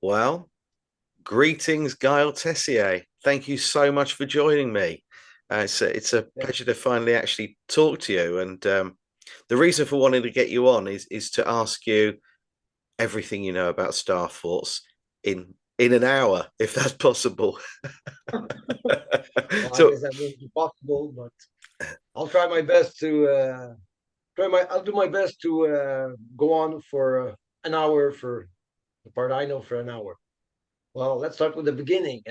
Well, greetings, Guile Tessier. Thank you so much for joining me. It's a Yeah. pleasure to finally actually talk to you. And the reason for wanting to get you on is to ask you everything you know about Star Force in an hour, if that's possible. Well, I So, guess that won't be possible, but I'll try my best to I'll do my best to go on for an hour for the part I know for an hour. Well, let's start with the beginning.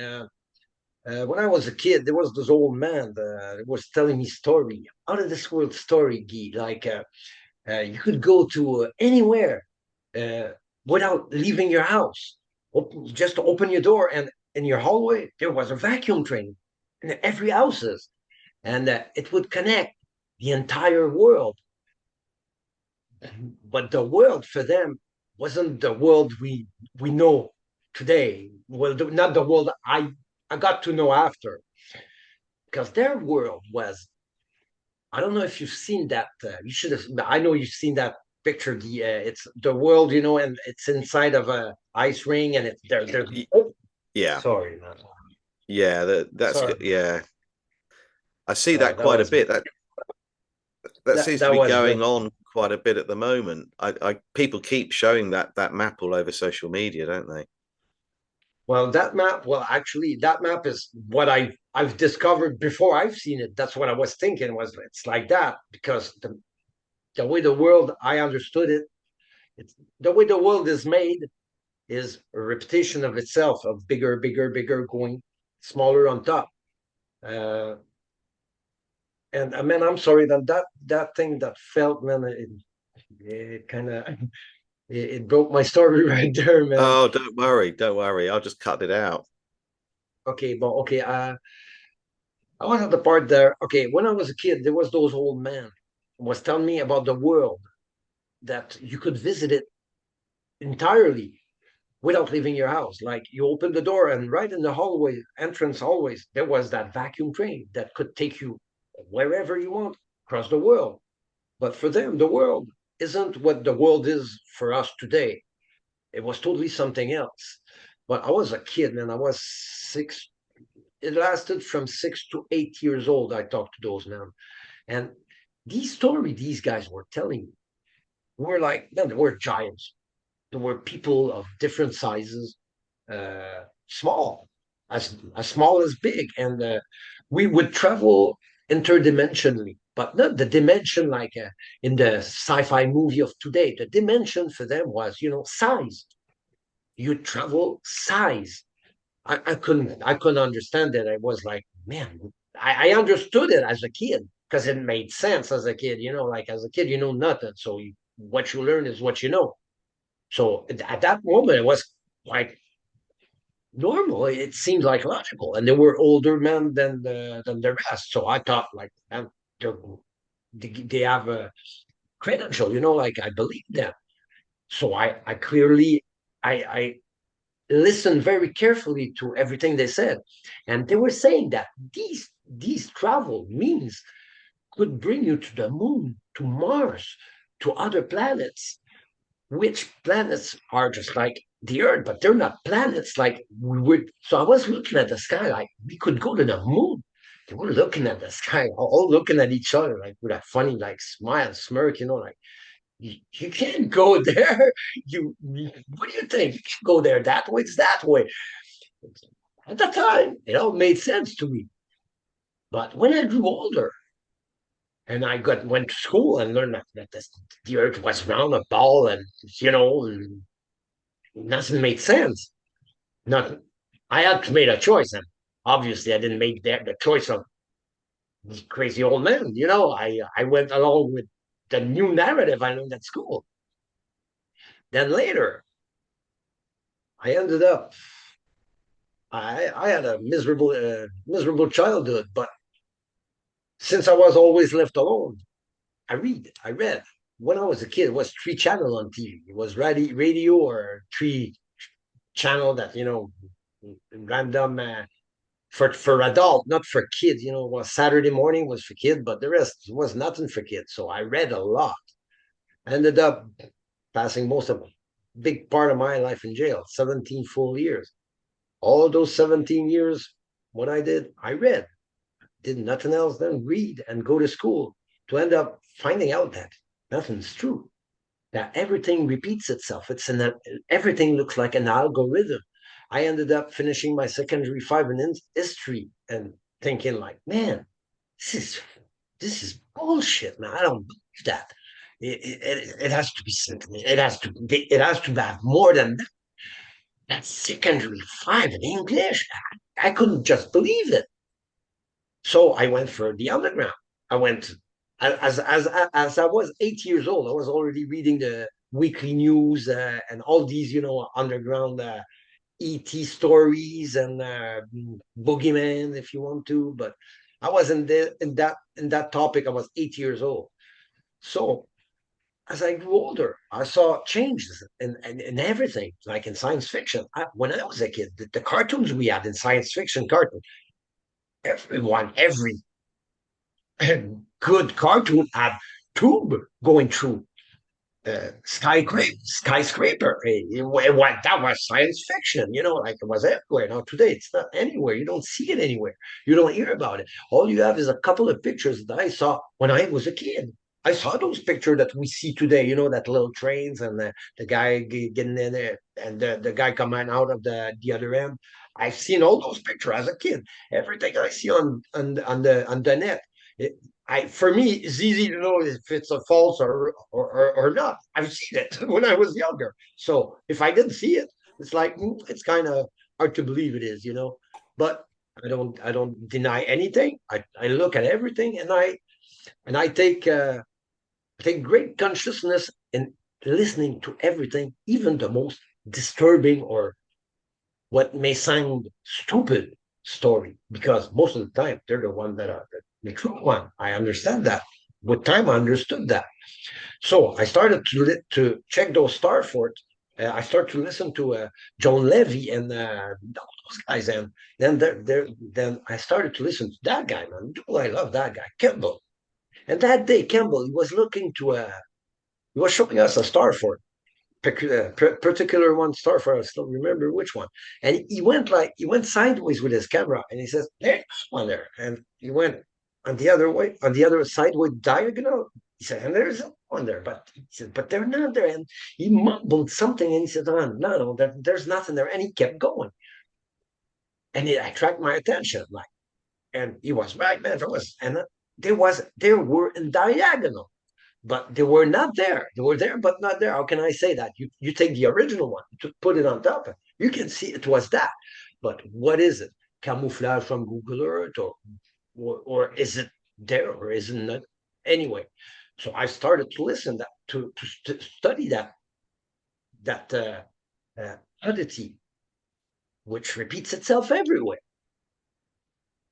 When I was a kid, there was this old man that was telling me story, out of this world story, Guy. You could go to anywhere uh, without leaving your house. Just open your door, and in your hallway there was a vacuum train in every houses, and it would connect the entire world. But the world for them wasn't the world we know today. Well, not the world I got to know after, because their world was. I don't know if you've seen that. You should have. I know you've seen that picture. It's the world, and it's inside of a ice ring, and it's there. There's. y- Oh, yeah, sorry, man. yeah, that's Sorry. good. Yeah, I see that That quite a was bit. That seems to that be was going on quite a bit at the moment. People keep showing that map all over social media, don't they? well, that map. Well, actually, that map is what I've discovered before I've seen it. That's what I was thinking. Was it's like that because the way the world I understood it, it's the way the world is made is a repetition of itself, of bigger, bigger, bigger, going smaller on top. Uh, and I mean, I'm sorry that thing that felt, man, it kind of it broke my story right there, man. Oh, don't worry, don't worry. I'll just cut it out. Okay, but okay, I was at the part there. Okay, when I was a kid, there was those old men was telling me about the world that you could visit it entirely without leaving your house. Like you open the door and right in the hallway, entrance hallways, there was that vacuum train that could take you wherever you want across the world. But for them, the world isn't what the world is for us today. It was totally something else. But I was a kid, man. I was six. It lasted from 6 to 8 years old. I talked to those men. And these story these guys were telling me were like, man, they were giants. There were people of different sizes, small, as small as big, and we would travel interdimensionally, but not the dimension like in the sci-fi movie of today. The dimension for them was, size. You travel size. I couldn't understand it. I was like, man, I understood it as a kid because it made sense as a kid. Like as a kid, you know nothing, so what you learn is what you know. So at that moment, it was quite normal. It seemed like logical, and they were older men than the rest. So I thought, like, man, they have a credential, like I believe them. So I clearly I listened very carefully to everything they said, and they were saying that these travel means could bring you to the moon, to Mars, to other planets, which planets are just like the Earth, but they're not planets like we would. So I was looking at the sky like we could go to the moon. They were looking at the sky, all looking at each other like with a funny like smile, smirk, like you can't go there. What do you think? You can go there that way. It's that way. At the time, it all made sense to me. But when I grew older and I went to school and learned that the Earth was round, a ball, and nothing made sense. Not, I had to make a choice, and obviously I didn't make the choice of this crazy old man. I went along with the new narrative I learned at school. Then later, I ended up. I had a miserable childhood, but since I was always left alone, I read. When I was a kid, it was three channel on TV. It was radio or three channel that random for adult, not for kids. Was Saturday morning was for kids, but the rest was nothing for kids. So I read a lot. I ended up passing most of them. big part of my life in jail, 17 full years. All those 17 years, what I did, I read, did nothing else than read and go to school to end up finding out that nothing's true, that everything repeats itself. Everything looks like an algorithm. I ended up finishing my secondary five in history and thinking like, man, this is this is bullshit, man. I don't believe that. It has to be something. It has to have more than that. That's secondary five in English. I couldn't just believe it. So I went for the underground. I went as I was 8 years old. I was already reading the weekly news and all these, underground ET stories and boogeyman, if you want to. But I was in that topic. I was 8 years old. So as I grew older, I saw changes in everything, like in science fiction. When I was a kid, the cartoons we had in science fiction cartoon, every good cartoon had tube going through skyscraper. That was science fiction, like it was everywhere. Now today it's not anywhere. You don't see it anywhere. You don't hear about it. All you have is a couple of pictures that I saw when I was a kid. I saw those pictures that we see today, that little trains and the guy getting in there and the guy coming out of the other end. I've seen all those pictures as a kid. Everything I see on the net. It, for me, it's easy to know if it's a false or not. I've seen it when I was younger. So if I didn't see it, it's like it's kind of hard to believe it is. But I don't deny anything. I look at everything and I take great consciousness in listening to everything, even the most disturbing or what may sound stupid story, because most of the time they're the one that are the true one. I understand that. With time, I understood that. So I started to check those star forts. I started to listen to John Levy and those guys, and then I started to listen to that guy. Man, do I love that guy, Campbell? And that day, Campbell, he was looking to he was showing us a star fort, particular one star for I still remember which one. And he went sideways with his camera and he says, "There's one there." And he went on the other sideways diagonal. He said, "And there's one there," but he said, "But they're not there." And he mumbled something and he said, "Oh, no, there's nothing there." And he kept going. And it attracted my attention. And he was right, man. There were in diagonal, but they were not there. They were there, but not there. How can I say that? You take the original one, to put it on top, you can see it was that. But what is it? Camouflage from Google Earth, or is it there, or isn't it? Anyway, so I started to listen to study that oddity, which repeats itself everywhere.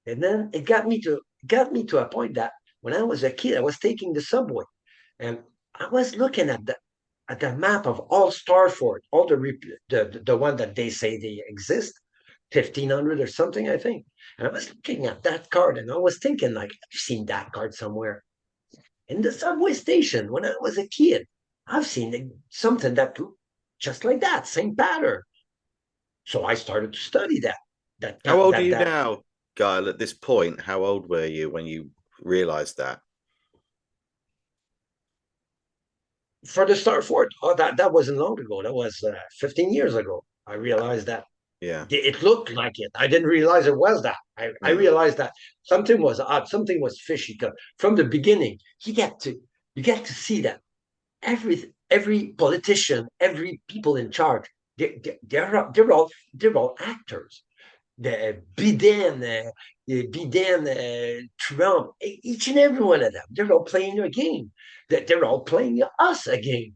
And then it got me to a point that when I was a kid, I was taking the subway, and I was looking at the map of all Starford, all the one that they say they exist, 1500 or something, I think. And I was looking at that card, and I was thinking like, I've seen that card somewhere in the subway station when I was a kid. I've seen something that looked just like that, same pattern. So I started to study that. That How that old are that you that now, Guile, at this point? How old were you when you realized that? For the Starford, oh, that wasn't long ago. That was 15 years ago. I realized that Yeah. it looked like it. I didn't realize it was that. I Mm. realized that something was odd, something was fishy. Because from the beginning, you get to see that every politician, every people in charge, they're all actors. The Biden, Trump, each and every one of them, they're all playing a game. That they're all playing us a game.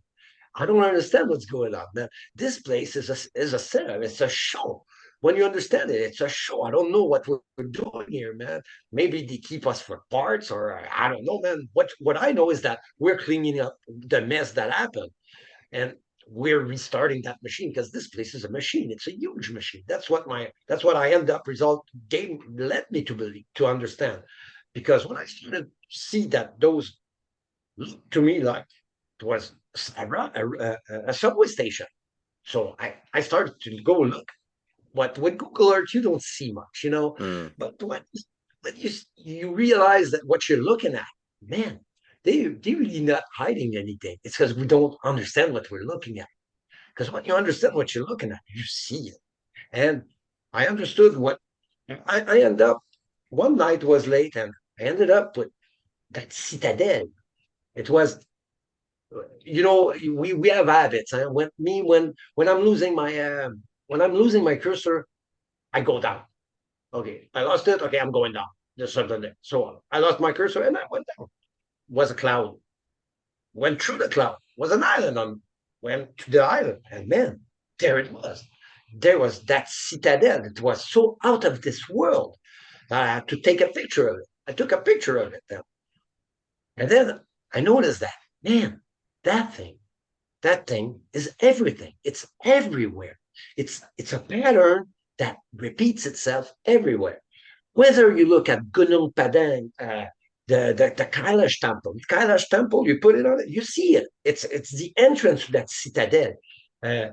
I don't understand what's going on, man. This place is a setup. It's a show. When you understand it, it's a show. I don't know what we're doing here, man. Maybe they keep us for parts, or I don't know, man. What I know is that we're cleaning up the mess that happened, and we're restarting that machine because this place is a machine. It's a huge machine. That's what I end up result game led me to believe, to understand, because when I started to see that those looked to me like it was a subway station. So I started to go look. But with Google Earth, you don't see much, you know. Mm. But when you realize that what you're looking at, man, they really not hiding anything. It's because we don't understand what we're looking at. Because when you understand what you're looking at, you see it. And I understood what I ended up. One night was late, and I ended up with that citadel. It was, you know, we have habits. Huh? When I'm losing my cursor, I go down. Okay, I lost it. Okay, I'm going down. There's something there. So I lost my cursor and I went down. Was a cloud. Went through the cloud. Was an island on. Went to the island, and man, there it was. There was that citadel. It was so out of this world. I had to take a picture of it. I took a picture of it then, and then I noticed that man, that thing, that thing is everything. It's everywhere. It's a pattern that repeats itself everywhere. Whether you look at Gunung Padang, the Kailash temple, you put it on it, you see it. It's the entrance to that citadel. Uh,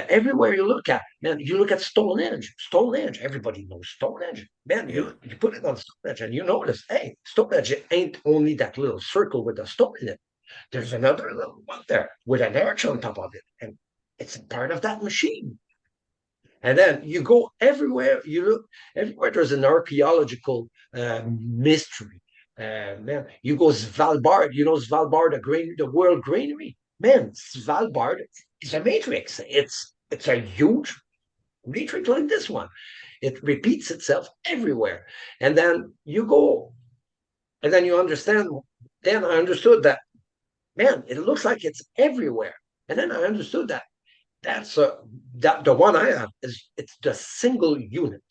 everywhere you look at, man, you look at Stonehenge. Stonehenge, everybody knows Stonehenge. Man, Yeah. you put it on Stonehenge and you notice, hey, Stonehenge ain't only that little circle with a stone in it. There's another little one there with an arch on top of it, and it's part of that machine. And then you go everywhere, you look everywhere, there's an archaeological mystery. Man, you go Svalbard, you know Svalbard, the world granary. Man, Svalbard is a matrix. It's a huge matrix like this one. It repeats itself everywhere. And then you go, and then you understand. Then I understood that, man, it looks like it's everywhere. And then I understood that that's that the one I have is it's the single unit,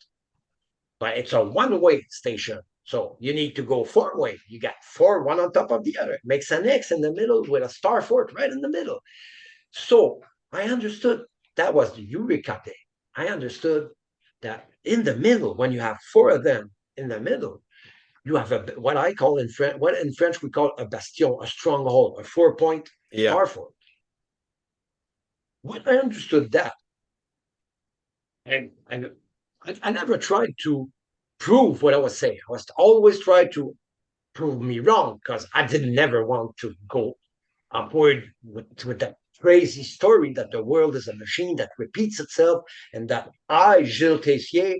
but it's a one-way station. So you need to go four-way. You got four, one on top of the other. It makes an X in the middle with a star fort right in the middle. So I understood that was the Eureka day. I understood that in the middle, when you have four of them in the middle, you have what I call in French, what in French we call a bastion, a stronghold, a 4 point Yeah. star fort. When I understood that, and I never tried to prove what I was saying. I was always trying to prove me wrong because I didn't never want to go upward with that crazy story that the world is a machine that repeats itself and that I, Gilles Tessier,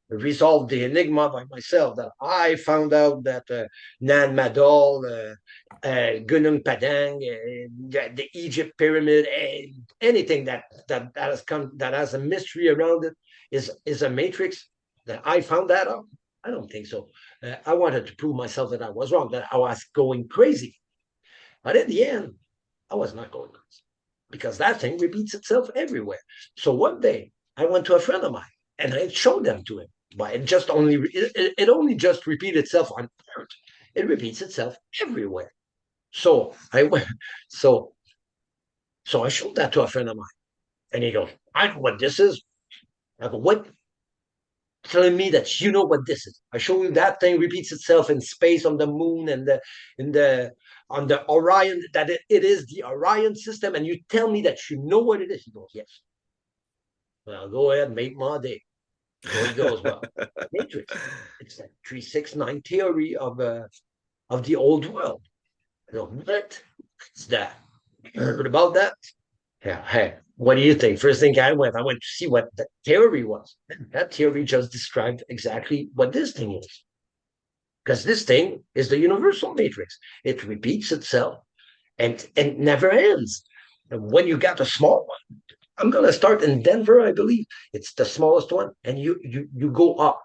resolved the enigma by myself. That I found out that Nan Madol, Gunung Padang, the Egypt pyramid, anything that has come that has a mystery around it is a matrix. That I found that out. I don't think so. I wanted to prove myself that I was wrong, that I was going crazy. But in the end, I was not going crazy because that thing repeats itself everywhere. So one day I went to a friend of mine and I showed them to him. But it only just repeats itself on Earth. It repeats itself everywhere. So I went so so I showed that to a friend of mine, and he goes, "I know what this is." I go, "What?" Telling me that you know what this is. I show you that thing repeats itself in space on the moon and the in the on the Orion, that it is the Orion system, and you tell me that you know what it is. He goes, "Yes." Well, go ahead, make my day. So he goes, "Well, matrix. It's that 369 theory of the old world." I go, "What? What's that? You heard about that?" Yeah. Hey, what do you think? First thing I went to see what the theory was. That theory just described exactly what this thing is. Because this thing is the universal matrix. It repeats itself and never ends. And when you got a small one, I'm gonna start in Denver, I believe. It's the smallest one, and you go up,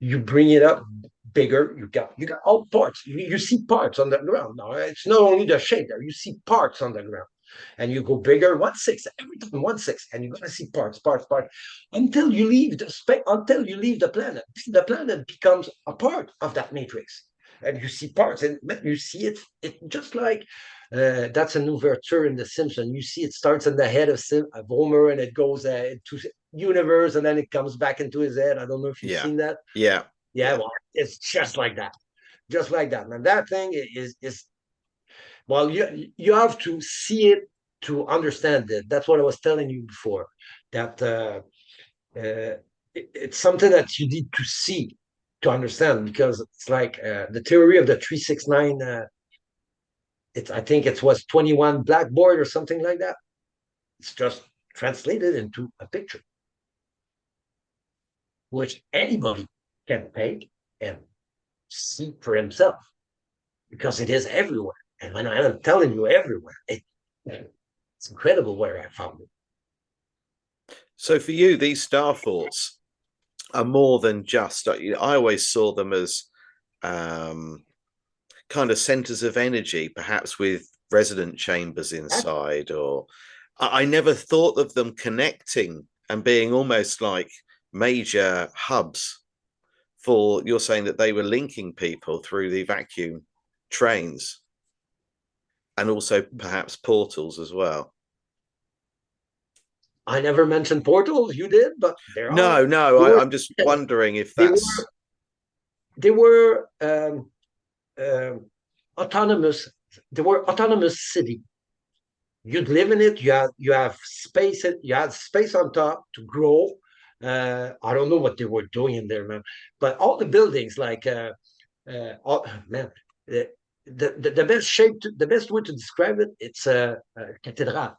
you bring it up bigger. You got all parts. You see parts on the ground. Now it's not only the shape there. You see parts on the ground, and you go bigger, 1/6 every time, 1/6, and you're gonna see parts until you leave until you leave the planet. The planet becomes a part of that matrix, and you see parts, and you see it just like that's an ouverture in The Simpsons. You see, it starts in the head of Homer, and it goes to universe, and then it comes back into his head. I don't know if you've Yeah. seen that. Yeah. Yeah, Yeah. well, it's just like that, just like that. And that thing is well, you have to see it to understand it. That's what I was telling you before. That it's something that you need to see to understand, because it's like the theory of the 369. I think it was 21 blackboard or something like that. It's just translated into a picture, which anybody can take and see for himself, because it is everywhere. And when I'm telling you everywhere, it's incredible where I found it. So for you, these star forts are more than just. I always saw them as um, kind of centers of energy, perhaps with resident chambers That, inside, or I never thought of them connecting and being almost like major hubs for, you're saying that they were linking people through the vacuum trains and also perhaps portals as well. I never mentioned portals. You did, but No, no, they were I'm just wondering if they that's were they were um, autonomous. They were autonomous city. You'd live in it. You have space. You had space on top to grow. I don't know what they were doing in there, man. But all the buildings, like man, the best the best way to describe it, it's a cathedral.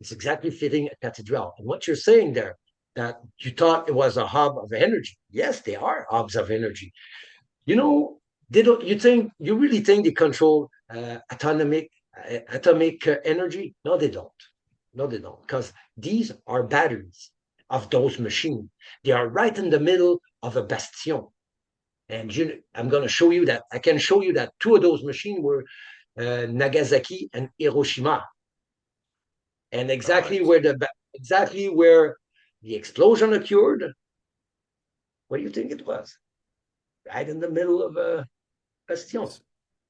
It's exactly fitting a cathedral. And what you're saying there, that you thought it was a hub of energy. Yes, they are hubs of energy. You know, they don't. You really think they control atomic energy? No, they don't. No, they don't. Because these are batteries of those machines. They are right in the middle of a bastion. And I'm going to show you that. I can show you that two of those machines were Nagasaki and Hiroshima, and right. exactly where the explosion occurred. What do you think it was? Right in the middle of a bastion,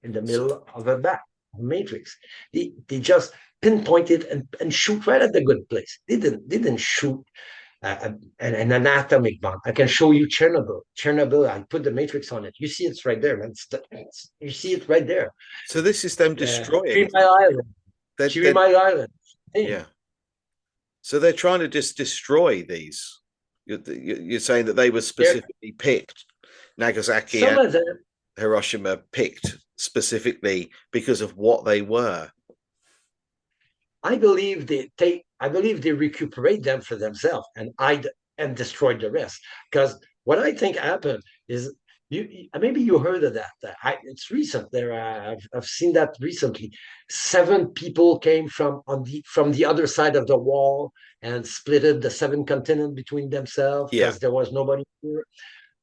in the So, middle of a matrix. They just pinpointed and shoot right at the good place. They didn't shoot an atomic bomb. I can show you Chernobyl. Chernobyl, I put the matrix on it. You see it's right there, man. You see it right there. so this is them Three destroying. Mile Island. Three They're Mile Island. Thing. yeah. So they're trying to just destroy these. You're saying that they were There, specifically picked, Nagasaki some and of them, Hiroshima picked specifically because of what they were. I believe they recuperate them for themselves and destroyed the rest. Because what I think happened is maybe you heard of that. It's recent. I've seen that recently. 7 people came from the other side of the wall and splitted the 7 continent between themselves Yeah. because there was nobody here.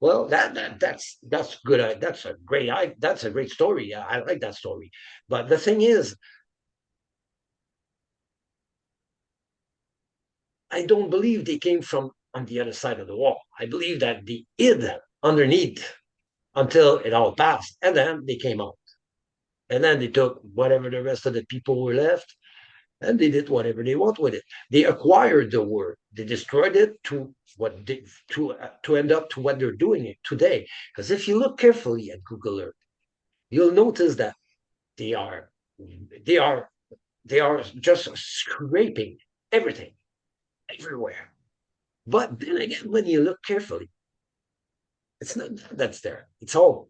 Well, that's good. That's a great story. I like that story. But the thing is, I don't believe they came from on the other side of the wall. I believe that they hid underneath until it all passed, and then they came out. And then they took whatever the rest of the people were left, and they did whatever they want with it. They acquired the word. They destroyed it to end up to what they're doing it today. Because if you look carefully at Google Earth, you'll notice that they are they are they are just scraping everything everywhere. But then again, when you look carefully, it's not that's there. It's all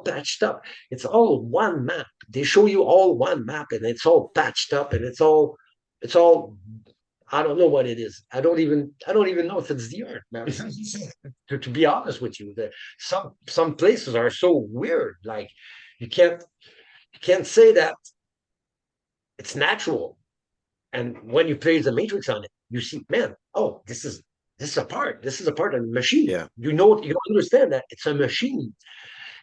patched up. It's all one map. They show you all one map, and it's all patched up, and it's all. I don't know what it is. I don't even know if it's the earth, man. to be honest with you, some places are so weird. Like you can't say that it's natural. And when you play the matrix on it, you see, man, oh, this is a part of the machine. Yeah. You understand that it's a machine.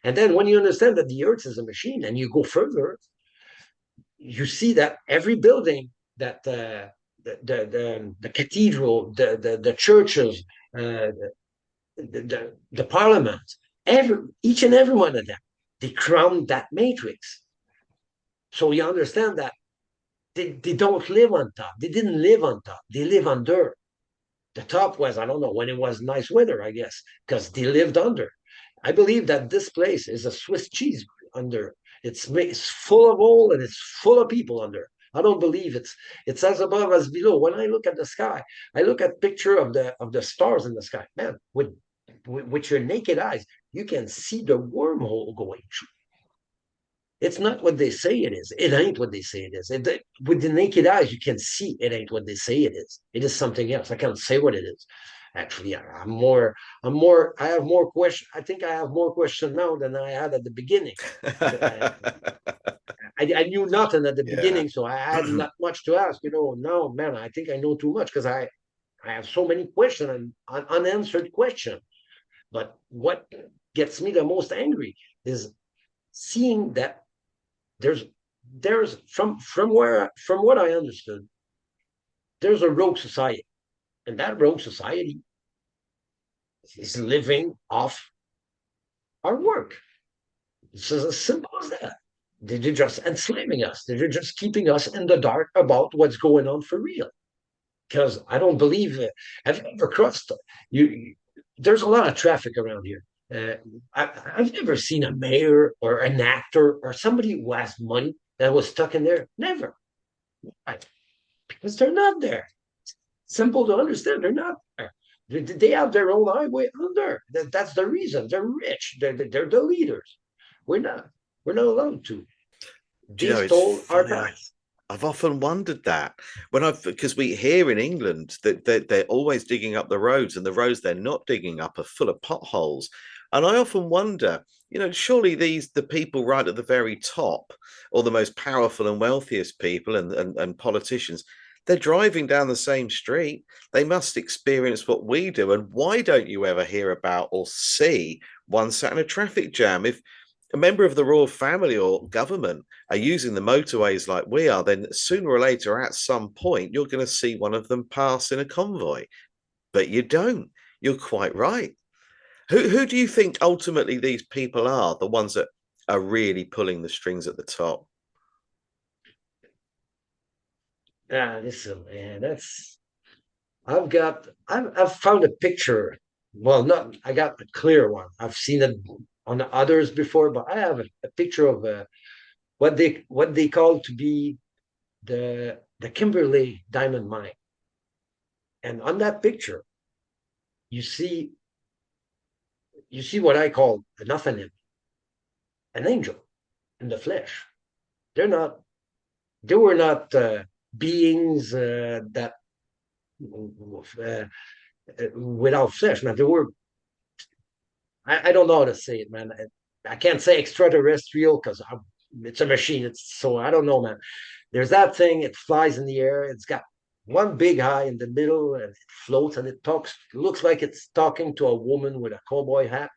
And then when you understand that the earth is a machine and you go further, you see that every building that the cathedral, the churches, the parliament, each and every one of them, they crown that matrix. So you understand that they don't live on top. They didn't live on top. They live under. The top was, I don't know, when it was nice weather, I guess, because they lived under. I believe that this place is a Swiss cheese under. It's full of oil and it's full of people under. I don't believe it's as above as below. When I look at the sky, I look at picture of the stars in the sky. Man, with your naked eyes, you can see the wormhole going through. It's not what they say it is. It ain't what they say it is. With the naked eyes, you can see it ain't what they say it is. It is something else. I can't say what it is. Actually, I have more questions. I think I have more questions now than I had at the beginning. I knew nothing at the Yeah. beginning, so I had not much to ask. Now, man, I think I know too much because I have so many questions and unanswered questions. But what gets me the most angry is seeing that there's from what I understood, there's a rogue society, and that rogue society is living off our work. It's as simple as that. They're just enslaving us. They're just keeping us in the dark about what's going on for real. Because I don't believe it. Have you ever crossed you? There's a lot of traffic around here. I've never seen a mayor or an actor or somebody who has money that was stuck in there. Never. Why? Because they're not there. Simple to understand. They're not there. They have their own highway under. That's the reason. They're rich. They're the leaders. We're not. We're not allowed to. Do you They know, it's stole our funny. time. I've often wondered that because we hear in England that they're always digging up the roads, and the roads they're not digging up are full of potholes. And I often wonder, surely the people right at the very top, or the most powerful and wealthiest people and politicians, they're driving down the same street. They must experience what we do. And why don't you ever hear about or see one sat in a traffic jam? If a member of the royal family or government are using the motorways like we are, then sooner or later, at some point, you're going to see one of them pass in a convoy. But you don't. You're quite right. Who do you think ultimately these people are? The ones that are really pulling the strings at the top? Listen, man, I've found a picture. Well, not I got a clear one. I've seen it on the others before, but I have a picture of what they call to be the Kimberley diamond mine. And on that picture, you see you see what I call an Athanim, an angel in the flesh. They're not. They were not beings that without flesh. Now they were. I don't know how to say it, man. I can't say extraterrestrial because it's a machine. It's so I don't know, man. There's that thing. It flies in the air. It's got one big eye in the middle, and it floats and it talks. It looks like it's talking to a woman with a cowboy hat.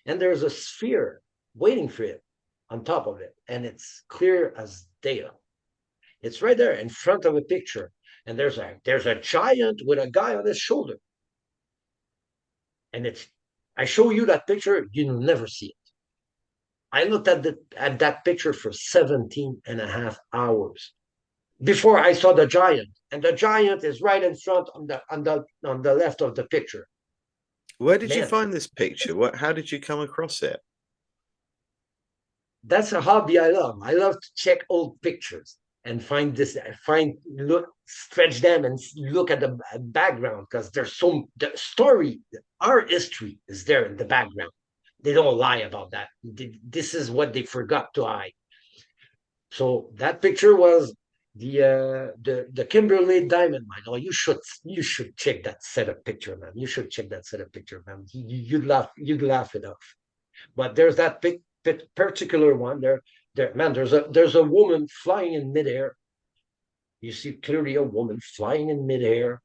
And there's a sphere waiting for it on top of it, and it's clear as day. It's right there in front of a picture, and there's a giant with a guy on his shoulder, and it's. I show you that picture, you'll never see it. I looked at that picture for 17 and a half hours before I saw the giant, and the giant is right in front on the left of the picture. Where did you Man, find this picture? How did you come across it? that's a hobby I love. I love to check old pictures and look, stretch them and look at the background because there's so the story, our history is there in the background. They don't lie about that. This is what they forgot to hide. So that picture was the Kimberley diamond mine. Oh, you should check that set of picture, man. You should check that set of picture, man. You'd laugh it off. But there's that particular one there, man. There's a woman flying in midair. You see clearly a woman flying in midair.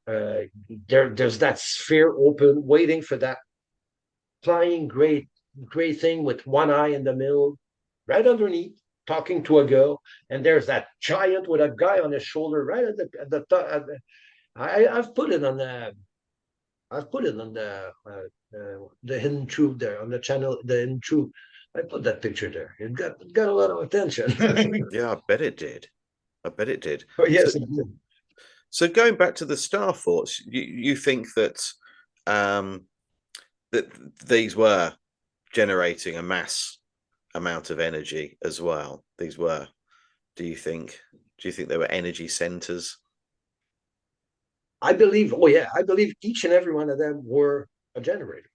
There's that sphere open, waiting for that flying gray thing with one eye in the middle, right underneath, talking to a girl. And there's that giant with a guy on his shoulder, right at the top. I've put it on the hidden truth there on the channel, the hidden truth. I put that picture there. It got a lot of attention. Yeah, I bet it did. I bet it did. Oh, So, yes, it did. so going back to the star forts, you think um, that these were generating a mass amount of energy as well? These were, do you think? Do you think they were energy centers? I believe, oh yeah, I believe each and every one of them were a generator.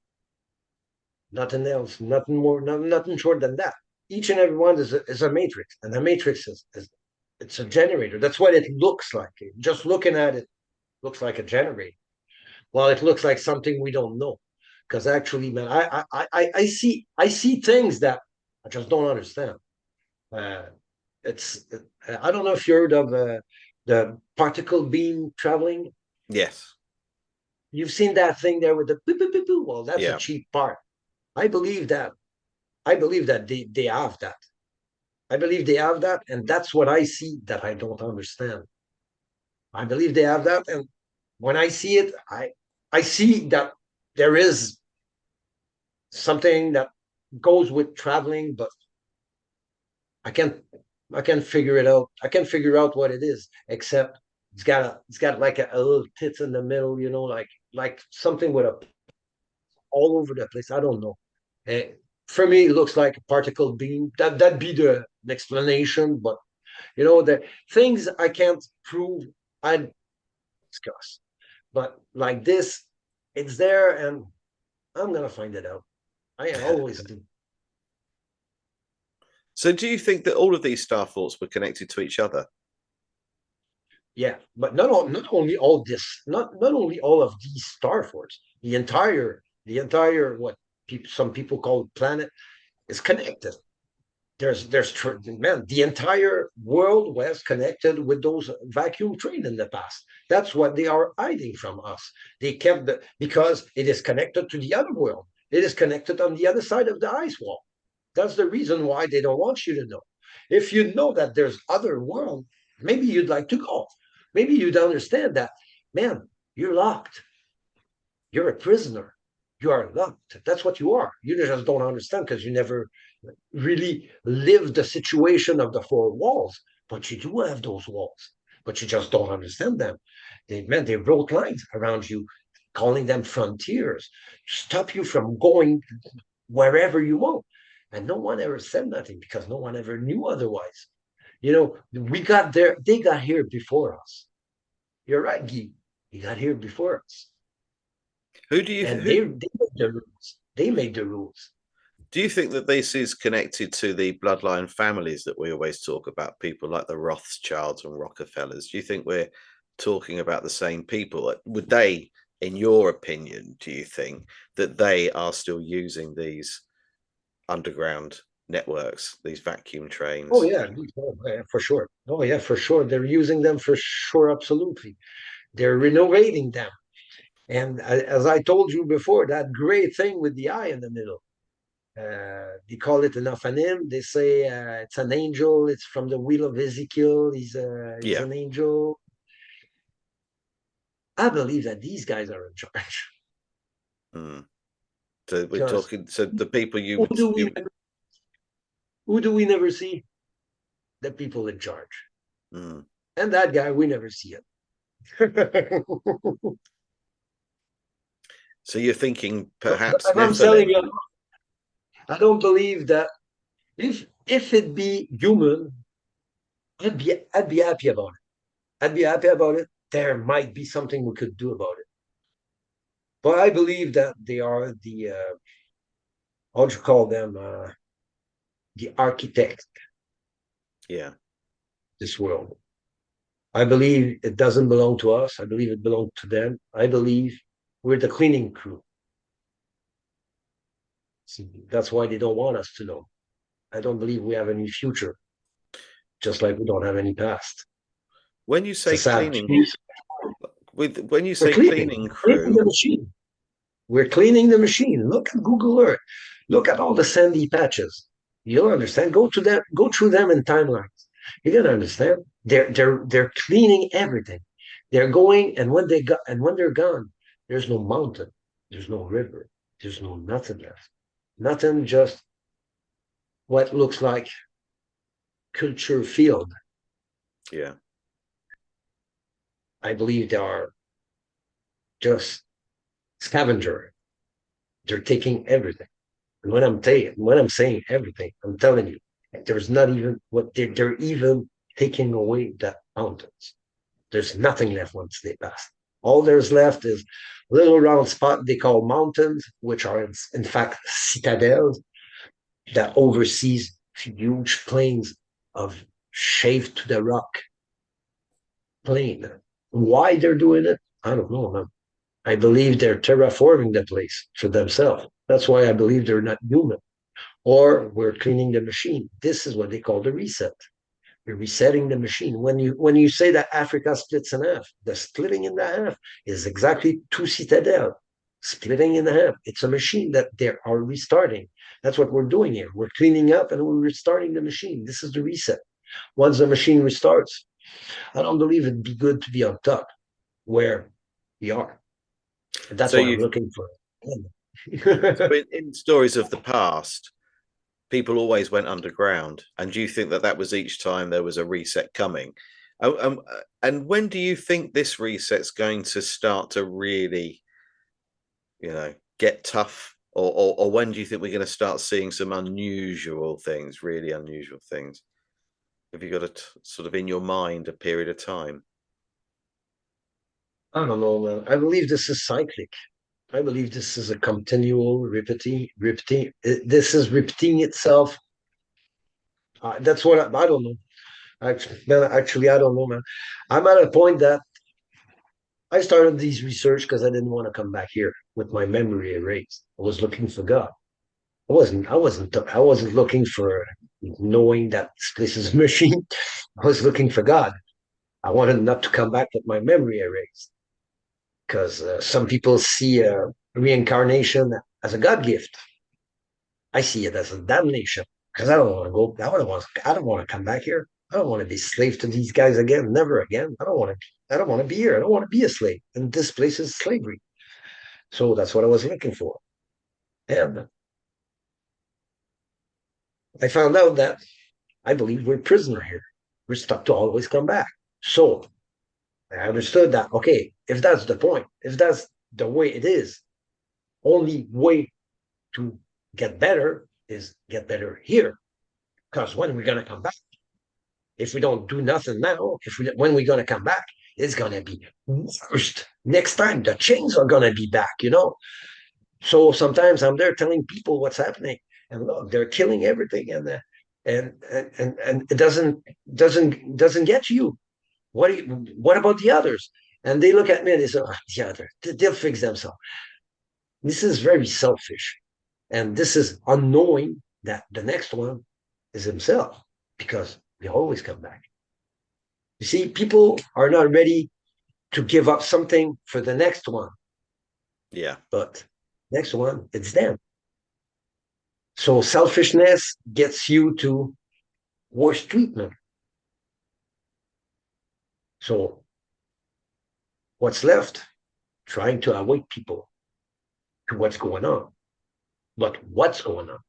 Nothing else, nothing more, nothing short than that. Each and every one is a matrix, and the matrix is it's a generator. That's what it looks like. Just looking at it looks like a generator. Well, it looks like something we don't know. Because actually, man, I see things that I just don't understand. Uh, it's I don't know if you heard of the particle beam traveling. Yes. You've seen that thing there with the boop, boop, boop, boop. Well, that's a Yeah. cheap part. I believe that. I believe that they have that. I believe they have that, and that's what I see that I don't understand. I believe they have that, and when I see it, I see that there is something that goes with traveling, but I can't I can't figure it out. I can't figure out what it is, except it's got like a little tits in the middle, like something with a all over the place. I don't know. Uh, for me, it looks like a particle beam. That'd be the explanation, but the things I can't prove, I discuss. But like this, it's there, and I'm gonna find it out. I always do. So do you think that all of these star thoughts were connected to each other? Yeah, but not only all this, not only all of these star forts, the entire what some people call planet is connected. Man, the entire world was connected with those vacuum train in the past. That's what they are hiding from us. They kept because it is connected to the other world. It is connected on the other side of the ice wall. That's the reason why they don't want you to know. If you know that there's other world, maybe you'd like to go. Maybe you'd understand that, man, you're locked. You're a prisoner. You are locked. That's what you are. You just don't understand because you never really lived the situation of the four walls. But you do have those walls. But you just don't understand them. They wrote lines around you, calling them frontiers, stop you from going wherever you want. And no one ever said nothing because no one ever knew otherwise. We got there, they got here before us. You're right, Guy. They got here before us. Who do you And who they made the rules. They made the rules. do you think that this is connected to the bloodline families that we always talk about? People like the Rothschilds and Rockefellers. Do you think we're talking about the same people? Would they, in your opinion, do you think that they are still using these underground networks, these vacuum Oh trains? yeah, for sure. Oh yeah, for sure. They're using them for sure, absolutely. They're renovating them. And as I told you before, that great thing with the eye in the middle. They call it an aphanim. They say it's an angel. It's from the wheel of Ezekiel. He's Yeah. an angel. I believe that these guys are in charge. Mm. So we're Because talking. So the people you who would do we you. who do we never see? The people in charge. Mm. And that guy, we never see it. So you're thinking But perhaps I'm telling Nephilim. you, I don't believe that if it be human, I'd be happy about it. I'd be happy about it. There might be something we could do about it. But I believe that they are the how do you call them? The architect Yeah. this world. I believe it doesn't belong to us. I believe it belongs to them. I believe we're the cleaning crew. See, that's why they don't want us to know. I don't believe we have any future, just like we don't have any past. When you It's a say sad cleaning, truth. with when you We're say cleaning. cleaning We're cleaning the crew, machine. We're cleaning the machine. Look at Google Earth. Look at all the sandy patches. You'll understand. Go to them. Go through them in timelines. You're gonna understand. They're cleaning everything. They're going, and when they're gone, there's no mountain, there's no river, there's no nothing left. Nothing. Just what looks like culture field. yeah, I believe they are just scavenger. They're taking everything. And when I'm saying everything, I'm telling you, there's not even what they're even. taking away the mountains. There's nothing left once they pass. All there's left is little round spot they call mountains, which are in fact citadels that oversees huge plains of shaved to the rock plain. Why they're doing it, I don't know, man. I believe they're terraforming the place for themselves. That's why I believe they're not human. Or we're cleaning the machine. This is what they call the reset. You're resetting the machine. When you say that Africa splits in half, the splitting in the half is exactly two citadel splitting in half. It's a machine that they are restarting. That's what we're doing here. We're cleaning up and we're restarting the machine. This is the reset. Once the machine restarts, I don't believe it'd be good to be on top where we are. And that's So what I'm you, looking for. so in stories of the past, people always went underground, and do you think that that was each time there was a reset coming? And when do you think this reset's going to start to really, get tough? Or when do you think we're going to start seeing some unusual things, really unusual things? Have you got sort of in your mind a period of time? I don't know, man. I believe this is cyclic. I believe this is a continual repeating. This is repeating itself. That's what I don't know. Actually, I don't know, man. I'm at a point that I started these research because I didn't want to come back here with my memory erased. I was looking for God. I wasn't looking for knowing that this place is a machine. I was looking for God. I wanted not to come back with my memory erased because some people see reincarnation as a God gift. I see it as a damnation because I don't want to go. I don't want to come back here. I don't want to be slave to these guys again. Never again. I don't want to. I don't want to be here. I don't want to be a slave. And this place is slavery. So that's what I was looking for. And I found out that I believe we're prisoner here. We're stuck to always come back. So I understood that. Okay, if that's the point, if that's the way it is, only way to get better is get better here. Because when we're gonna come back, if we don't do nothing now, when we're gonna come back, it's gonna be worst. Next time the chains are gonna be back. So sometimes I'm there telling people what's happening, and look, they're killing everything, and it doesn't get you. What about the others? And they look at me and they say, oh, the other, they'll fix themselves. This is very selfish, and this is unknowing that the next one is himself, because they always come back. You see, people are not ready to give up something for the next one, Yeah. but next one, it's them. So selfishness gets you to worse treatment. So what's left? Trying to awake people to what's going on. But what's going on?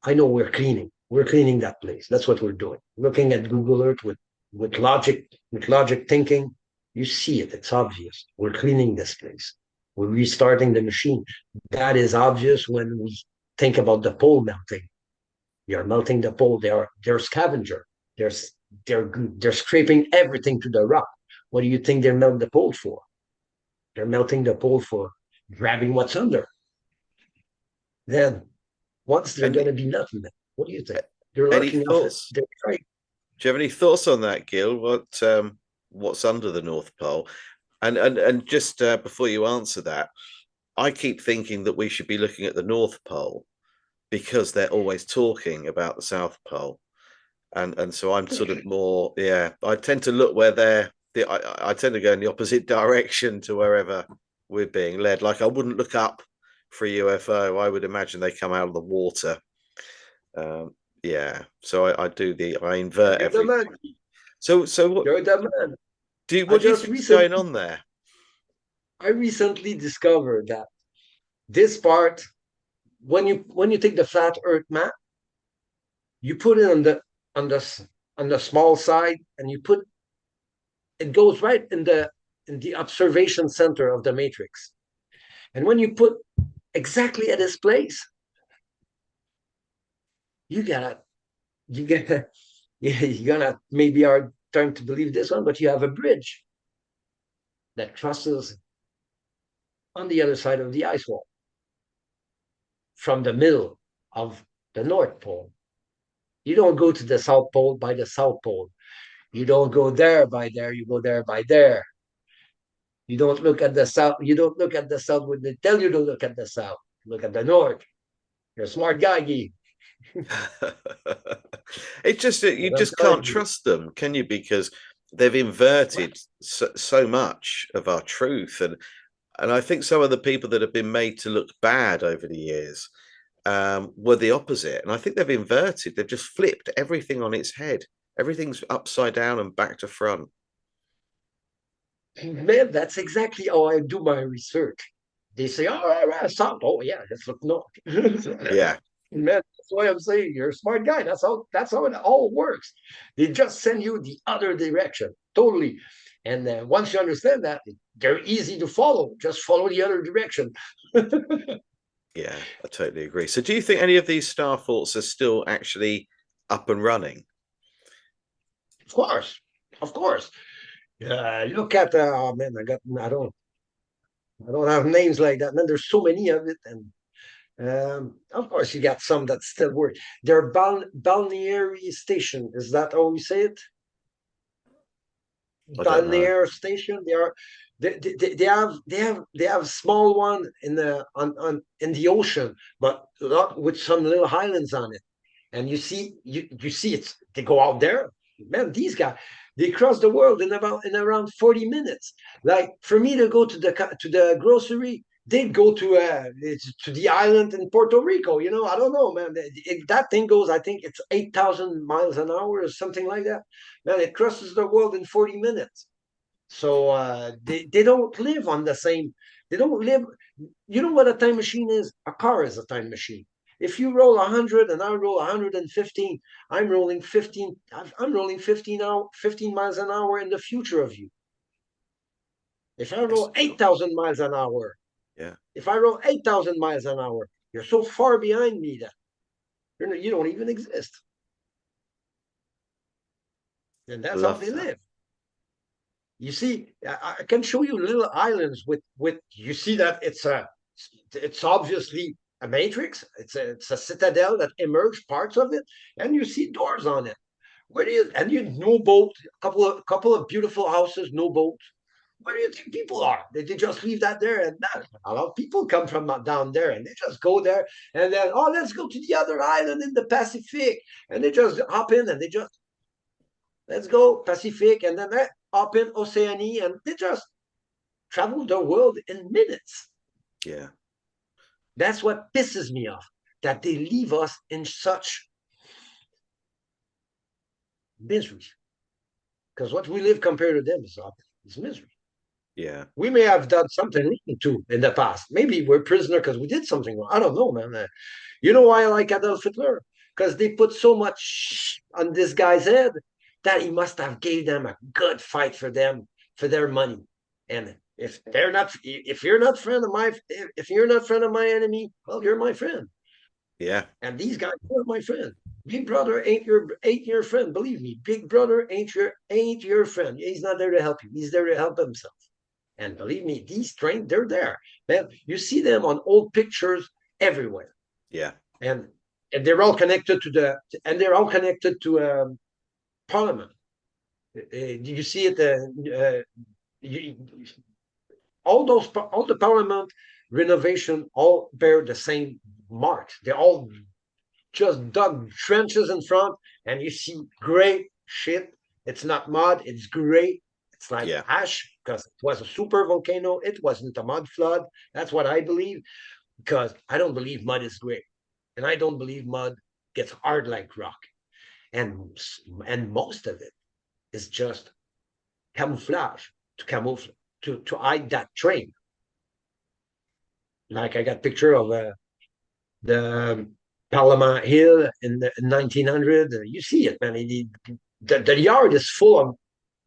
I know we're cleaning. We're cleaning that place. That's what we're doing. Looking at Google Earth with logic thinking, you see it. It's obvious. We're cleaning this place. We're restarting the machine. That is obvious when we think about the pole melting. You're melting the pole. They're scavenger. They're they're scraping everything to the rock. What do you think they're melting the pole for? They're melting the pole for grabbing what's under. Then once they're And going to be nothing, what do you think? They're any looking off it. thoughts? They're trying. Do you have any thoughts on that, Gil? What's under the North Pole? And just before you answer that, I keep thinking that we should be looking at the North Pole because they're always talking about the South Pole, and so I'm sort of more, yeah. I tend to look where I tend to go in the opposite direction to wherever we're being led. Like I wouldn't look up for a UFO. I would imagine they come out of the water. Yeah, so I invert You're the everything. man. So You're the man. I what do you just think's going recently, on there? I recently discovered that this part, when you take the flat Earth map, you put it on the on the small side, and you put it goes right in the observation center of the matrix. And when you put exactly at this place, you gotta you get you're gonna maybe are trying to believe this one, but you have a bridge that crosses on the other side of the ice wall from the middle of the North Pole. You don't go to the South Pole by the South Pole. You don't go there by there. You go there by there. You don't look at the South. You don't look at the South when they tell you to look at the South. Look at the North. You're a smart guy, Guy. It's just that you But I'm just can't telling you, trust them, can you? Because they've inverted so much of our truth, and I think some of the people that have been made to look bad over the years were the opposite, and I think they've inverted. They've just flipped everything on its head. Everything's upside down and back to front. man, that's exactly how I do my research. They say, oh, South. Oh, yeah, let's look north. Yeah, Man, that's why I'm saying you're a smart guy. That's how it all works. They just send you the other direction, totally. And once you understand that, they're easy to follow. Just follow the other direction. yeah, I totally agree. So, do you think any of these star forts are still actually up and running? Of course, of course. Look at oh man, I don't have names like that. Man, there's so many of it, and of course you got some that still work. They're balneary station. Is that how we say it? I don't know. Balneary station. They have small one in the on in the ocean, but lot with some little islands on it. And you see it's they go out there. Man, these guys they cross the world in around 40 minutes. Like for me to go to the grocery, they'd go to the island in Puerto Rico. I don't know, man. That thing goes, I think it's 8,000 miles an hour or something like that. Man, it crosses the world in 40 minutes. So they don't live on the same. They don't live. You know what a time machine is? A car is a time machine. If you roll 100 and I roll 115, I'm rolling 15. I'm rolling 15 miles an hour in the future of you. If I Yes. roll 8,000 miles an hour, Yeah, if I roll 8,000 miles an hour, you're so far behind me that you don't even exist. And I that's how love they that. live. You see, I can show you little islands with you see that it's obviously a matrix. It's a citadel that emerged parts of it, and you see doors on it. Where do you and you no boat, a couple of beautiful houses, no boats. Where do you think people are? They just leave that there, and a lot of people come from down there, and they just go there, and then let's go to the other island in the Pacific, and they just hop in, and they just let's go Pacific, and then hop in Oceania, and they just travel the world in minutes. Yeah, That's what pisses me off, that they leave us in such misery. Because what we live compared to them is misery. yeah, We may have done something wrong too in the past. Maybe we're prisoner because we did something wrong. I don't know, man. You know why I like Adolf Hitler? Because they put so much on this guy's head that he must have gave them a good fight for them for their money. And if you're not friend of my, if you're not friend of my enemy, well, you're my friend. yeah, And these guys are my friend. Big brother ain't your friend. Believe me, Big brother ain't your friend. He's not there to help you. He's there to help himself. And believe me, these trains, they're there. Man, you see them on old pictures everywhere. yeah. And and they're all connected to Parliament. You see it. You, all the Parliament renovation all bear the same marks. They all just dug trenches in front, and you see great shit. It's not mud, it's great. It's like Yeah, ash because it was a super volcano. It wasn't a mud flood. That's what I believe because I don't believe mud is great. And I don't believe mud gets hard like rock. And and most of it is just camouflage to hide that train. Like I got picture of the Parliament Hill in the 1900. You see it, man. The yard is full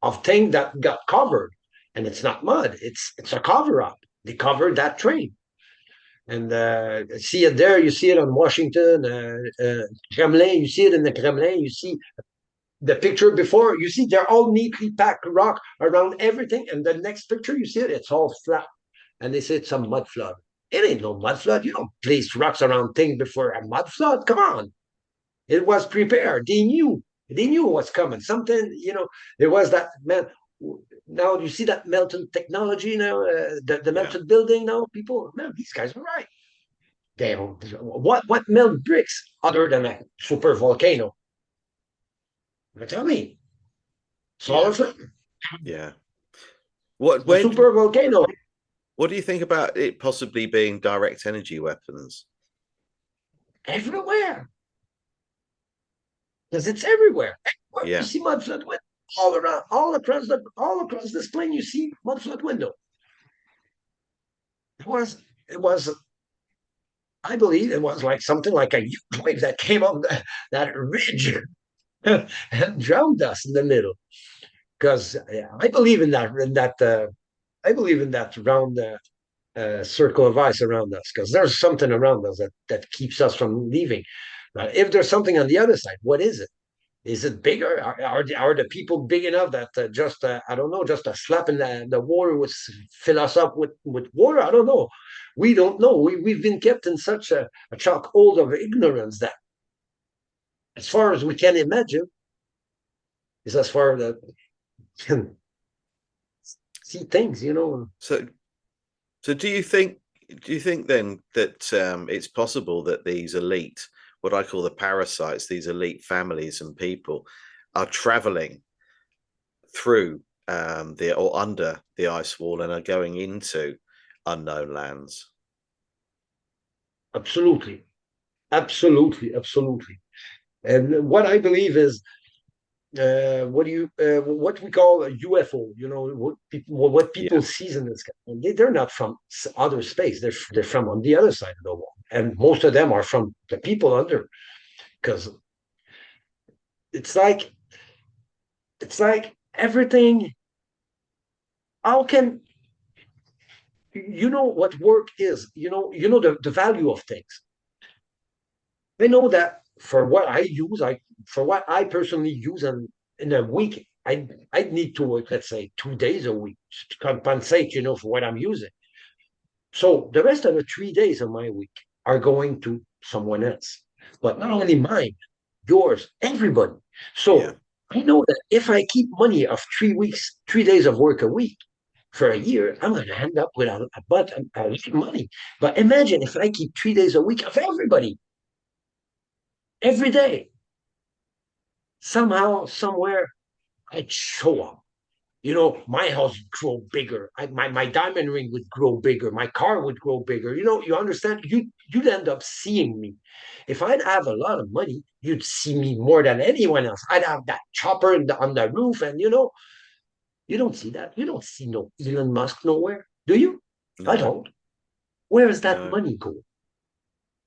of things that got covered, and it's not mud. It's a cover up. They covered that train, and see it there. You see it on Washington, Kremlin. You see it in the Kremlin. You see The picture before, you see, they're all neatly packed rock around everything, and the next picture, you see it, it's all flat, and they say it's a mud flood. It ain't no mud flood. You don't place rocks around things before a mud flood. Come on, it was prepared. They knew what's coming. Something, there was that man. Now you see that melted technology now, the Yeah. melted building now. People, man, these guys are right. They what melt bricks other than a super volcano? Tell me, solar Yeah. flare, Yeah. What the when super volcano what do you think about it possibly being direct energy weapons? everywhere because it's everywhere. Everywhere you Yeah. see mud flood window all around, all across this plane. You see mud flood window. It was I believe it was like something like a huge wave that came up that ridge and drowned us in the middle. Because I believe in that. I believe in that round circle of ice around us. Because there's something around us that keeps us from leaving. But if there's something on the other side, what is it? Is it bigger? Are the people big enough that just I don't know, just a slap in the water would fill us up with water? I don't know. We don't know. We've been kept in such a chokehold of ignorance that, as far as we can imagine, is as far as we can see things. So so do you think then that it's possible that these elite, what I call the parasites, these elite families and people, are traveling through the or under the ice wall and are going into unknown lands? Absolutely, absolutely, absolutely. And what I believe is what we call a UFO. What people Yeah. sees in the sky. And they're not from other space. They're from on the other side of the wall, and most of them are from the people under. Because it's like everything. How can you know what work is? The value of things. I know that for what I personally use in a week, I need to work, let's say, 2 days a week to compensate, for what I'm using. So the rest of the 3 days of my week are going to someone else, but not only mine, yours, everybody. Yeah. So I know that if I keep money of 3 weeks, 3 days of work a week for a year, I'm going to end up with a lot of money. But imagine if I keep 3 days a week of everybody every day. Somehow, somewhere, I'd show up. My house would grow bigger. My diamond ring would grow bigger. My car would grow bigger. You understand? You'd end up seeing me. If I'd have a lot of money, you'd see me more than anyone else. I'd have that chopper on the roof, and you don't see that. You don't see no Elon Musk nowhere, do you? I No. don't. Where is that No. money going?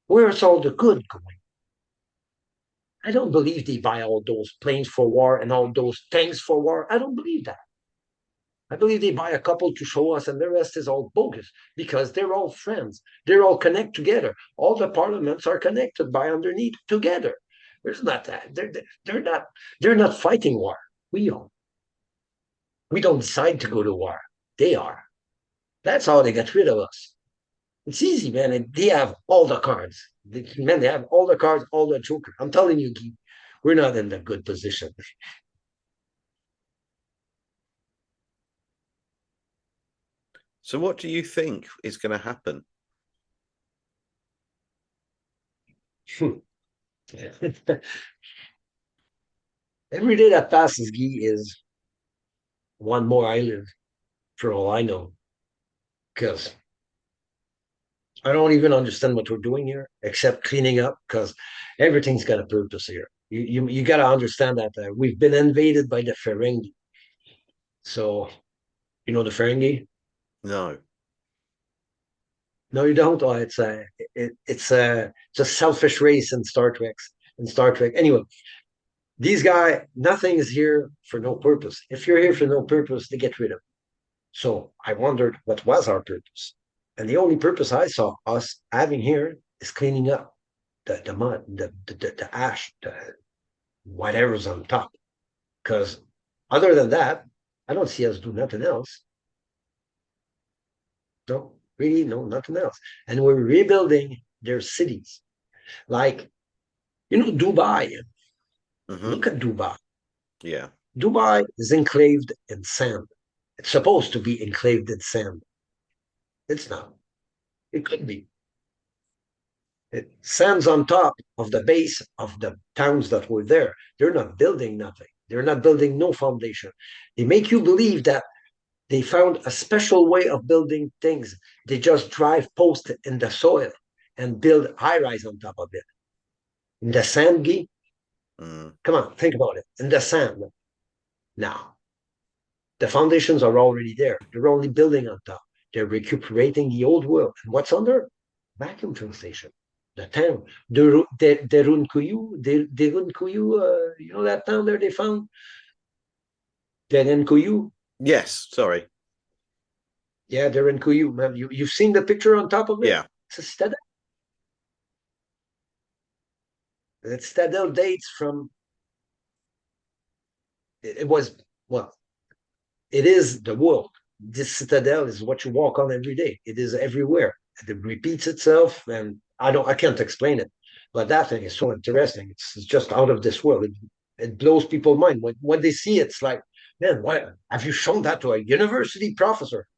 Where's all the good going? I don't believe they buy all those planes for war and all those tanks for war. I don't believe that. I believe they buy a couple to show us, and the rest is all bogus because they're all friends. They're all connected together. All the parliaments are connected by underneath together. There's not that. They're not fighting war. We are. We don't decide to go to war. They are. That's how they get rid of us. It's easy, man. And they have all the cards. Man, they have all the cards, all the joker. I'm telling you, Guy, we're not in a good position. So what do you think is going to happen? Every day that passes, Guy, is one more I live, for all I know. Because I don't even understand what we're doing here, except cleaning up. Because everything's got a purpose here. You got to understand that we've been invaded by the Ferengi. So the Ferengi. No. No, you don't. Oh, it's a selfish race in Star Trek. In Star Trek, anyway, these guys, nothing is here for no purpose. If you're here for no purpose, they get rid of. So I wondered what was our purpose, and the only purpose I saw us having here is cleaning up the mud, the ash, the whatever's on top. Because other than that, I don't see us do nothing else. No, really, no, nothing else. And we're rebuilding their cities. Like, Dubai. Hmm. Look at Dubai. Yeah. Dubai is enclaved in sand. It's supposed to be enclaved in sand. It's not. It could be. It sands on top of the base of the towns that were there. They're not building nothing. They're not building no foundation. They make you believe that they found a special way of building things. They just drive posts in the soil and build high rise on top of it. In the sand, Guy, Mm. come on, think about it. In the sand. Now, the foundations are already there. They're only building on top. They're recuperating the old world. And what's under? Vacuum translation. The town. Derunkuyu, that town there they found? Derunkuyu. Yes. Sorry. Yeah, Derunkuyu. Man, you've seen the picture on top of it? Yeah. It's a citadel. That citadel dates from, it was, well, it is the world. This citadel is what you walk on every day. It is everywhere. It repeats itself, and I can't explain it. But that thing is so interesting. It's just out of this world. It blows people's mind when they see it. It's like, man, why have you shown that to a university professor?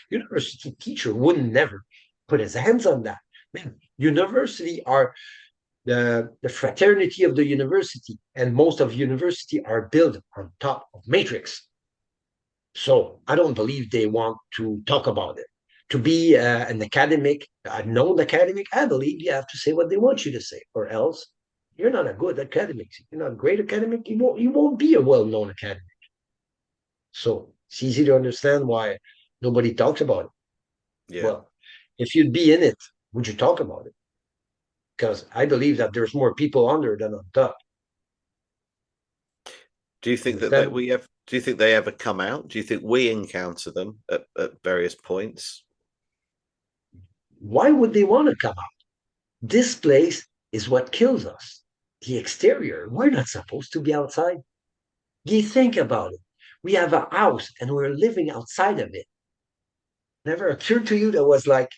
University teacher would never put his hands on that. Man, university are the fraternity of the university, and most of university are built on top of matrix. So I don't believe they want to talk about it. To be an academic, a known academic, I believe you have to say what they want you to say, or else you're not a good academic. You're not a great academic. You won't be a well-known academic. So it's easy to understand why nobody talks about it. Yeah. Well, if you'd be in it, would you talk about it? Because I believe that there's more people under than on top. Do you think that Understand? we have? Do you think they ever come out? Do you think we encounter them at various points? Why would they want to come out? This place is what kills us. The exterior. We're not supposed to be outside. You think about it. We have a house and we're living outside of it. Never occurred to you that was like,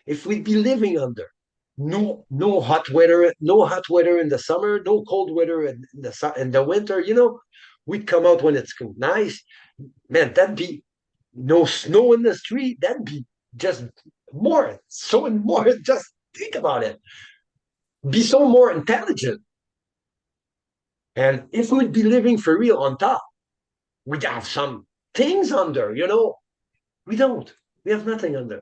if we'd be living under no hot weather, no hot weather in the summer, no cold weather in the winter, we'd come out when it's nice. Man, that'd be no snow in the street. That'd be just more, so and more. Just think about it. Be so more intelligent. And if we'd be living for real on top, we'd have some things under. We don't. We have nothing under.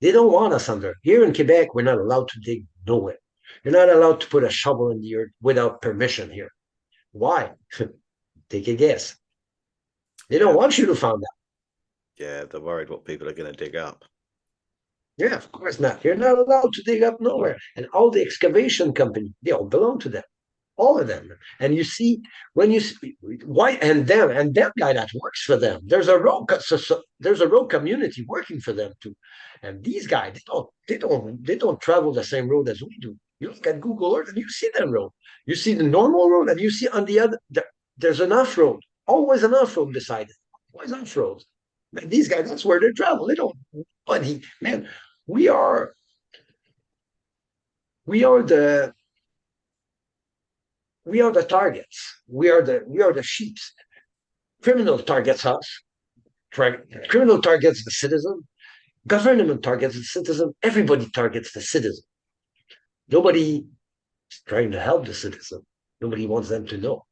They don't want us under. Here in Quebec, we're not allowed to dig nowhere. You're not allowed to put a shovel in the earth without permission here. Why? Take a guess. They don't Yeah. want you to find out. Yeah. They're worried what people are going to dig up. Yeah, of course not. You're not allowed to dig up nowhere. And all the excavation company, they all belong to them. All of them. And you see, when you see, why and that guy that works for them, there's a road community working for them too. And these guys, they don't travel the same road as we do. You look at Google Earth and you see that road. You see the normal road, and you see on the other there's an off road. Always an off road beside it. Always off roads. Man, these guys, that's where they travel. They don't. But man, we are we are the we are the targets. We are the sheep. Criminal targets us. Criminal targets the citizen. Government targets the citizen. Everybody targets the citizen. Nobody is trying to help the citizen. Nobody wants them to know.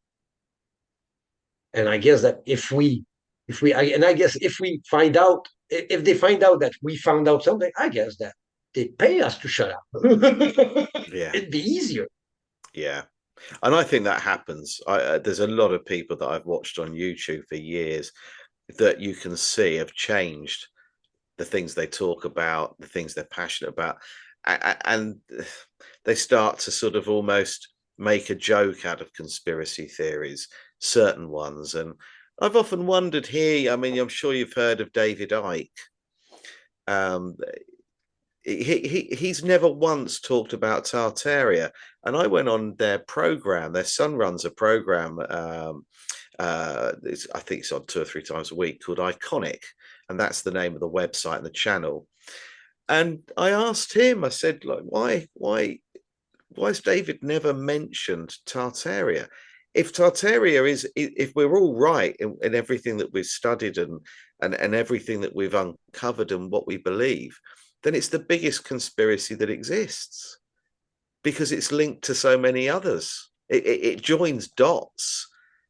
And I guess that I guess if we find out, if they find out that we found out something, I guess that they pay us to shut up. Yeah. It'd be easier. Yeah. And I think that happens. There's a lot of people that I've watched on YouTube for years that you can see have changed the things they talk about, the things they're passionate about, and they start to sort of almost make a joke out of conspiracy theories, certain ones. And I've often wondered here. I mean, I'm sure you've heard of David Icke. Um, he's never once talked about Tartaria. And I went on their program. Their son runs a program. I think it's on 2 or 3 times a week, called Iconic, and that's the name of the website and the channel. And I asked him, I said, like, why has David never mentioned Tartaria? If Tartaria is, if we're all right in everything that we've studied and everything that we've uncovered and what we believe, then it's the biggest conspiracy that exists, because it's linked to so many others. It joins dots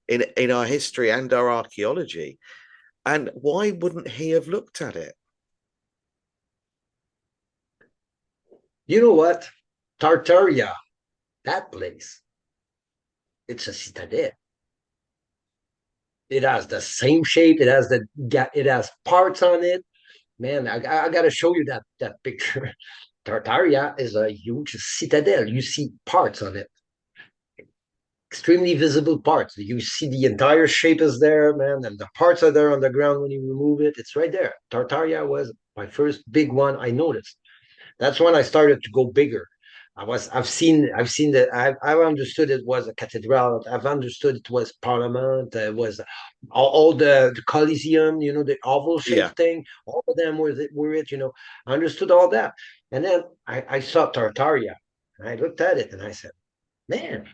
in our history and our archaeology. And why wouldn't he have looked at it? You know what? Tartaria, that place, it's a citadel. It has the same shape. It has parts on it. Man, I got to show you that picture. Tartaria is a huge citadel. You see parts on it, extremely visible parts. You see the entire shape is there, man, and the parts are there on the ground when you remove it. It's right there. Tartaria was my first big one I noticed. That's when I started to go bigger. I've understood it was a cathedral. I've understood it was parliament. It was all the Coliseum, the oval Yeah, shaped thing. All of them were it. I understood all that, and then I saw Tartaria, and I looked at it, and I said, "Man,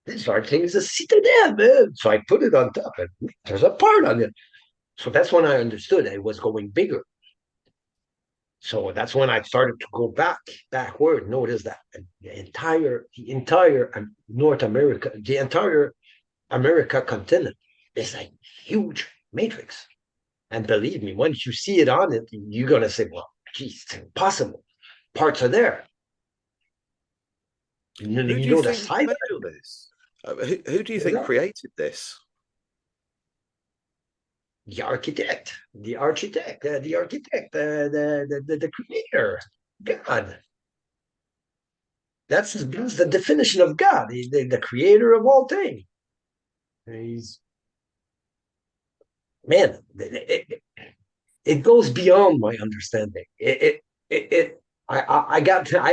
this art thing is a citadel, man." So I put it on top, and there's a part on it. So that's when I understood it was going bigger. So that's when I started to go backward. Notice that the entire North America, the entire America continent is a huge matrix. And believe me, once you see it on it, you're gonna say, "Well, geez, it's impossible. Parts are there." who You do you know the think size made all this? Who do you think of created this? the creator, God. That's the definition of God. He's the creator of all things. He's man. It goes beyond my understanding. I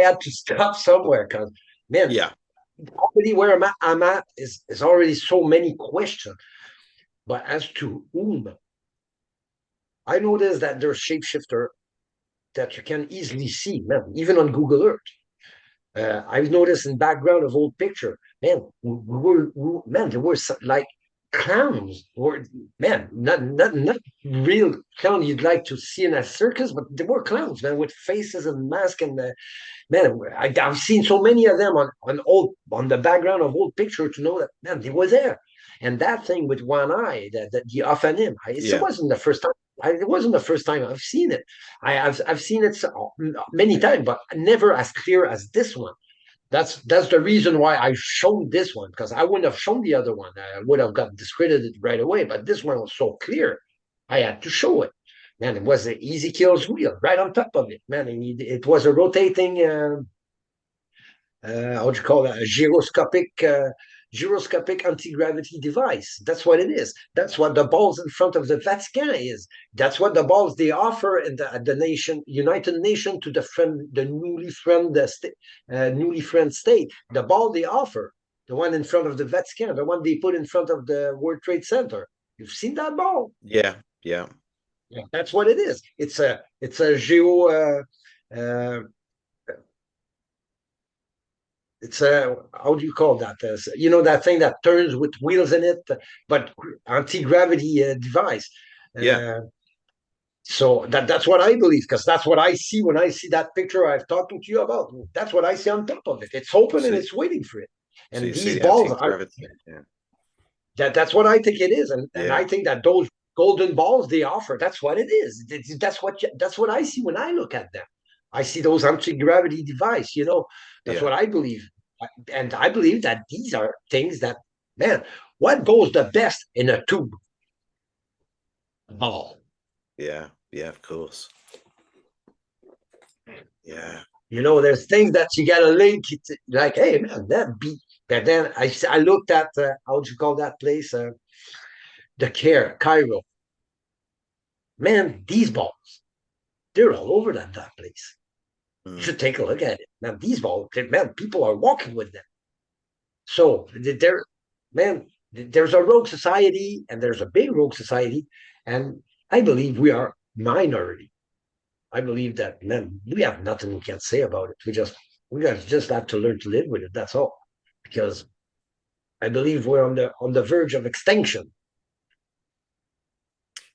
had to stop somewhere because man, Yeah, already where I'm at is already so many questions. But as to whom, I noticed that there's shapeshifter that you can easily see, man, even on Google Earth. I've noticed in background of old picture, man, man, there were like clowns, or man, not real clown you'd like to see in a circus, but there were clowns, man, with faces and masks, and man, I've seen so many of them on the background of old picture to know that man, they were there. And that thing with one eye, the Ophanim, it yeah, wasn't the first time. It wasn't the first time I've seen it. I've seen it many times, but never as clear as this one. That's the reason why I showed this one, because I wouldn't have shown the other one. I would have got discredited right away. But this one was so clear, I had to show it. Man, it was an Easy-Kill's wheel right on top of it. Man, and it was a rotating how do you call that? A gyroscopic anti-gravity device. That's what it is. That's what the balls in front of the Vatican is. That's what the balls they offer in the United Nations to the newly friend state. The ball they offer, the one in front of the Vatican, the one they put in front of the World Trade Center. You've seen that ball? yeah, yeah, Yeah, that's what it is. It's a geo. Uh, it's a how do you call that? That thing that turns with wheels in it, but anti-gravity device. yeah, Uh, so that's what I believe, because that's what I see when I see that picture I've talking to you about. That's what I see on top of it. It's open and so, it's waiting for it. so And you see these the balls are anti-gravity. Yeah, that's what I think it is, and I yeah, think that those golden balls they offer, that's what it is. That's what I see when I look at them. I see those anti-gravity device. That's yeah, what I believe, and I believe that these are things that man, what goes the best in a tube ball? yeah, yeah, of course. Yeah, There's things that you got to link it like, hey man, that beat. But then I looked at how do you call that place? The Cairo. Man, these balls, they're all over that place. You Mm. should take a look at it. Man, these balls, man, people are walking with them. So there, man, there's a rogue society and there's a big rogue society, and I believe we are minority. I believe that, man, we have nothing we can say about it. We just have to learn to live with it. That's all. Because I believe we're on the verge of extinction.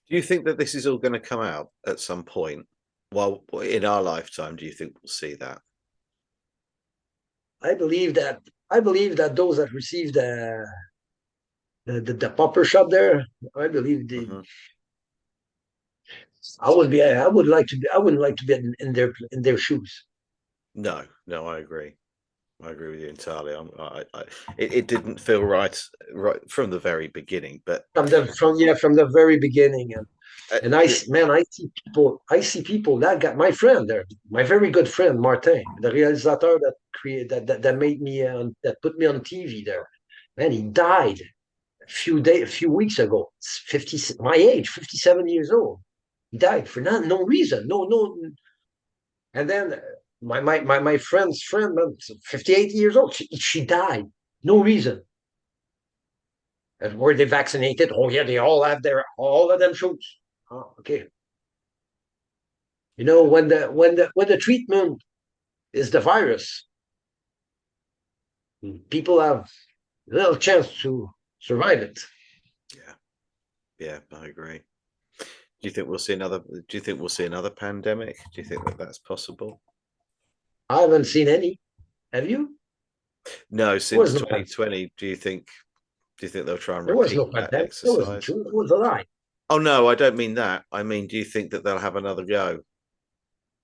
Do you think that this is all going to come out at some point? While in our lifetime, do you think we'll see that? I believe that those that received the popper shot there, I believe Hmm. I would like to be I wouldn't like to be in their shoes. No, no, I agree. I agree with you entirely. It didn't feel right from the very beginning, but From the very beginning. uh, And the, I see people that got my friend there, my very good friend Martin, the réalisateur that created that made me that put me on TV there. Man, he died a few weeks ago. It's 50, my age, 57 years old. He died for no reason, no. And then my friend's friend, 58 years old, she died, no reason. And were they vaccinated? Oh yeah, they all have all of them shots. Oh, okay. You know, when the treatment is the virus, people have little chance to survive it. yeah, yeah, I agree. Do you think we'll see another? Do you think we'll see another pandemic? Do you think that that's possible? I haven't seen any. Have you? No, There was since no pandemic. 2020. Do you think they'll try and There was no repeat that pandemic. It wasn't exercise? true. It was a lie. Oh no, I don't mean that. I mean, do you think that they'll have another go?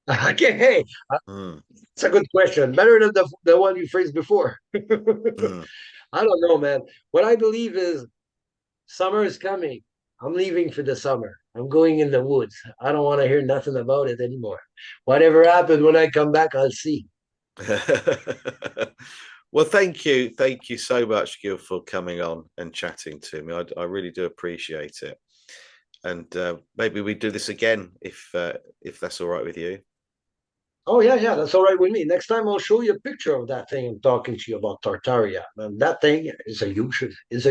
Okay, hey, Mm, it's a good question. Better than the one you phrased before. I mm. don't know, man. What I believe is summer is coming. I'm leaving for the summer. I'm going in the woods. I don't want to hear nothing about it anymore. Whatever happens when I come back, I'll see. Well, thank you so much, Gil, for coming on and chatting to me. I really do appreciate it, and maybe we do this again if that's all right with you. Oh yeah, yeah, that's all right with me. Next time I'll show you a picture of that thing I'm talking to you about Tartaria. Man, that thing is a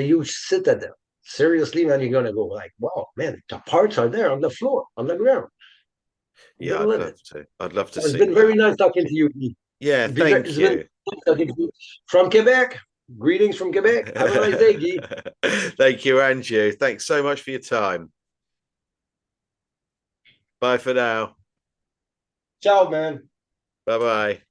huge citadel. Seriously, man, you're gonna go like, wow, man, the parts are there on the floor, on the ground. You're Yeah, gonna I'd live it. love to. I'd love to Well, it's see been that. very nice talking to you. Yeah, thank It's been you. nice talking to you from Quebec. Greetings from Quebec. Have a nice day, Guy. Thank you, Andrew. Thanks so much for your time. Bye for now. Ciao, man. Bye bye.